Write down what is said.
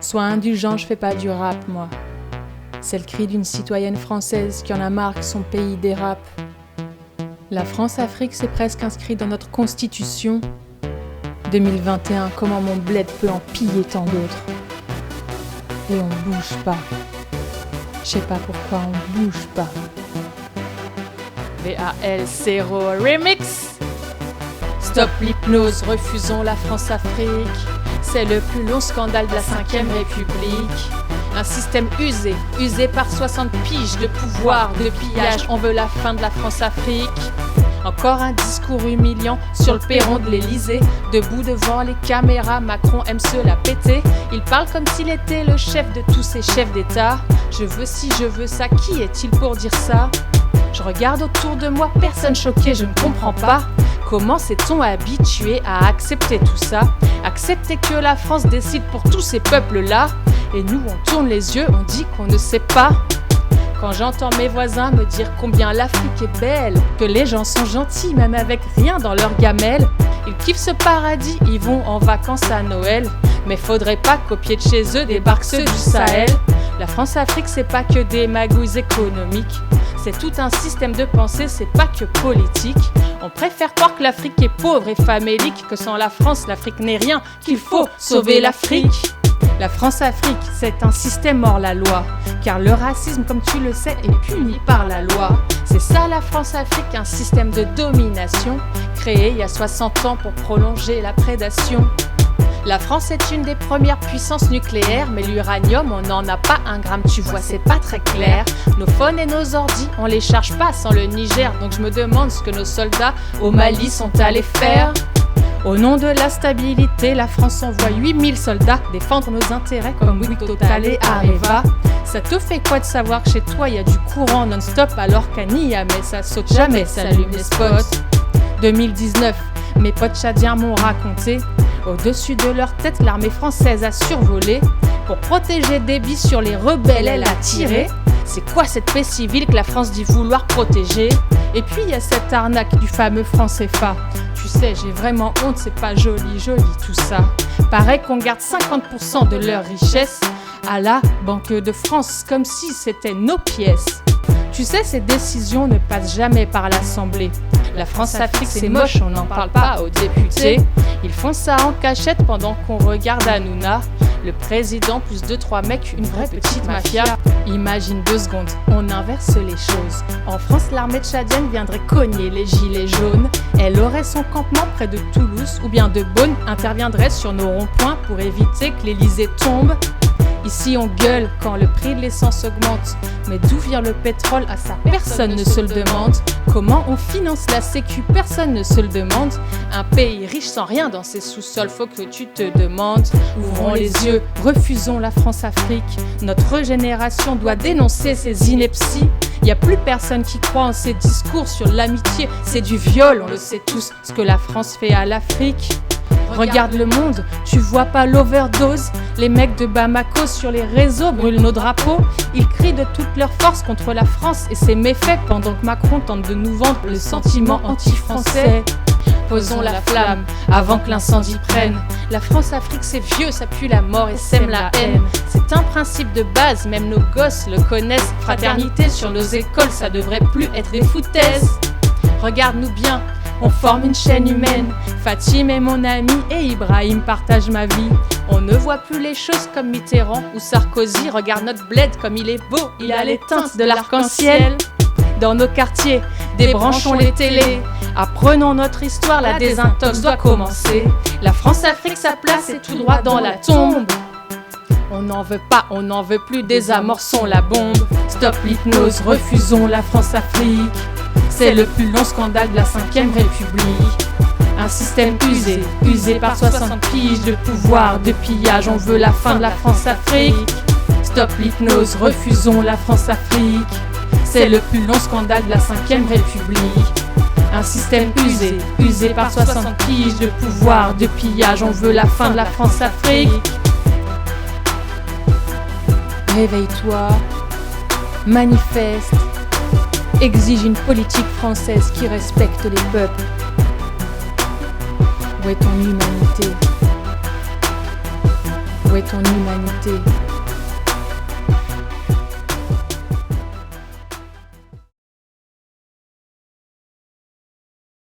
Sois indulgent, je fais pas du rap, moi. C'est le cri d'une citoyenne française qui en a marre que son pays dérape. La France-Afrique, c'est presque inscrit dans notre constitution. 2021, comment mon bled peut en piller tant d'autres. Et on bouge pas. Je sais pas pourquoi on bouge pas. VAL0 Remix. Stop l'hypnose, refusons la France-Afrique. C'est le plus long scandale de la 5ème République. Un système usé par 60 piges de pouvoir, de pillage. On veut la fin de la France-Afrique. Encore un discours humiliant sur le perron de l'Elysée. Debout devant les caméras, Macron aime se la péter. Il parle comme s'il était le chef de tous ces chefs d'État. Je veux ci, je veux ça, qui est-il pour dire ça? Je regarde autour de moi, personne choqué, je ne comprends pas. Comment s'est-on habitué à accepter tout ça? Accepter que la France décide pour tous ces peuples-là. Et nous, on tourne les yeux, on dit qu'on ne sait pas. Quand j'entends mes voisins me dire combien l'Afrique est belle, que les gens sont gentils même avec rien dans leur gamelle. Ils kiffent ce paradis, ils vont en vacances à Noël. Mais faudrait pas copier de chez eux, débarquent ceux du Sahel. La France-Afrique, c'est pas que des magouilles économiques. C'est tout un système de pensée, c'est pas que politique. On préfère croire que l'Afrique est pauvre et famélique, que sans la France, l'Afrique n'est rien, qu'il faut sauver l'Afrique. La France-Afrique, c'est un système hors la loi, car le racisme, comme tu le sais, est puni par la loi. C'est ça la France-Afrique, un système de domination, créé il y a 60 ans pour prolonger la prédation. La France est une des premières puissances nucléaires, mais l'uranium, on n'en a pas un gramme, tu vois, c'est pas très clair. Nos phones et nos ordis, on les charge pas sans le Niger, donc je me demande ce que nos soldats au Mali sont allés faire. Au nom de la stabilité, la France envoie 8000 soldats défendre nos intérêts comme Bouygues, Total et Areva. Ça te fait quoi de savoir que chez toi y a du courant non-stop alors qu'à Niamey ça saute jamais, ça allume les spots. 2019, mes potes tchadiens m'ont raconté. Au-dessus de leur tête, l'armée française a survolé. Pour protéger des billes sur les rebelles, elle a tiré. C'est quoi cette paix civile que la France dit vouloir protéger? Et puis il y a cette arnaque du fameux franc CFA. Tu sais, j'ai vraiment honte, c'est pas joli tout ça. Paraît qu'on garde 50% de leur richesse à la Banque de France, comme si c'était nos pièces. Tu sais, ces décisions ne passent jamais par l'Assemblée. La France-Afrique, c'est moche, on n'en parle pas aux députés. Ils font ça en cachette pendant qu'on regarde Hanouna. Le président plus 2-3 mecs, une vraie petite mafia. Imagine 2 secondes, on inverse les choses. En France, l'armée tchadienne viendrait cogner les gilets jaunes. Elle aurait son campement près de Toulouse ou bien de Beaune, interviendrait sur nos ronds-points pour éviter que l'Elysée tombe. Ici on gueule quand le prix de l'essence augmente. Mais d'où vient le pétrole? À ça personne ne se le demande. Comment on finance la sécu? Personne ne se le demande. Un pays riche sans rien dans ses sous-sols, faut que tu te demandes. Ouvrons les yeux, refusons la France-Afrique. Notre génération doit dénoncer ces inepties. Y a plus personne qui croit en ces discours sur l'amitié. C'est du viol, on le sait tous, ce que la France fait à l'Afrique. Regarde le monde, tu vois pas l'overdose? Les mecs de Bamako sur les réseaux brûlent nos drapeaux. Ils crient de toute leur force contre la France et ses méfaits, pendant que Macron tente de nous vendre le sentiment anti-français. Posons la flamme avant que l'incendie prenne. La France-Afrique c'est vieux, ça pue la mort et sème la haine. C'est un principe de base, même nos gosses le connaissent. Fraternité sur nos écoles, ça devrait plus être des foutaises. Regarde-nous bien, on forme une chaîne humaine. Fatim est mon ami et Ibrahim partage ma vie. On ne voit plus les choses comme Mitterrand ou Sarkozy. Regarde notre bled comme il est beau, il a les teintes de l'arc-en-ciel. Dans nos quartiers, débranchons les télés. Apprenons notre histoire, la désintox doit commencer. La France-Afrique, sa place est tout droit dans la tombe. On n'en veut pas, on n'en veut plus, désamorçons la bombe. Stop l'hypnose, refusons la France-Afrique. C'est le plus long scandale de la 5ème République. Un système usé par 60 piges de pouvoir, de pillage. On veut la fin de la France-Afrique. Stop l'hypnose, refusons la France-Afrique. C'est le plus long scandale de la 5ème République. Un système usé par 60 piges de pouvoir, de pillage. On veut la fin de la France-Afrique. Réveille-toi, manifeste, exige une politique française qui respecte les peuples. Où est ton humanité? Où est ton humanité.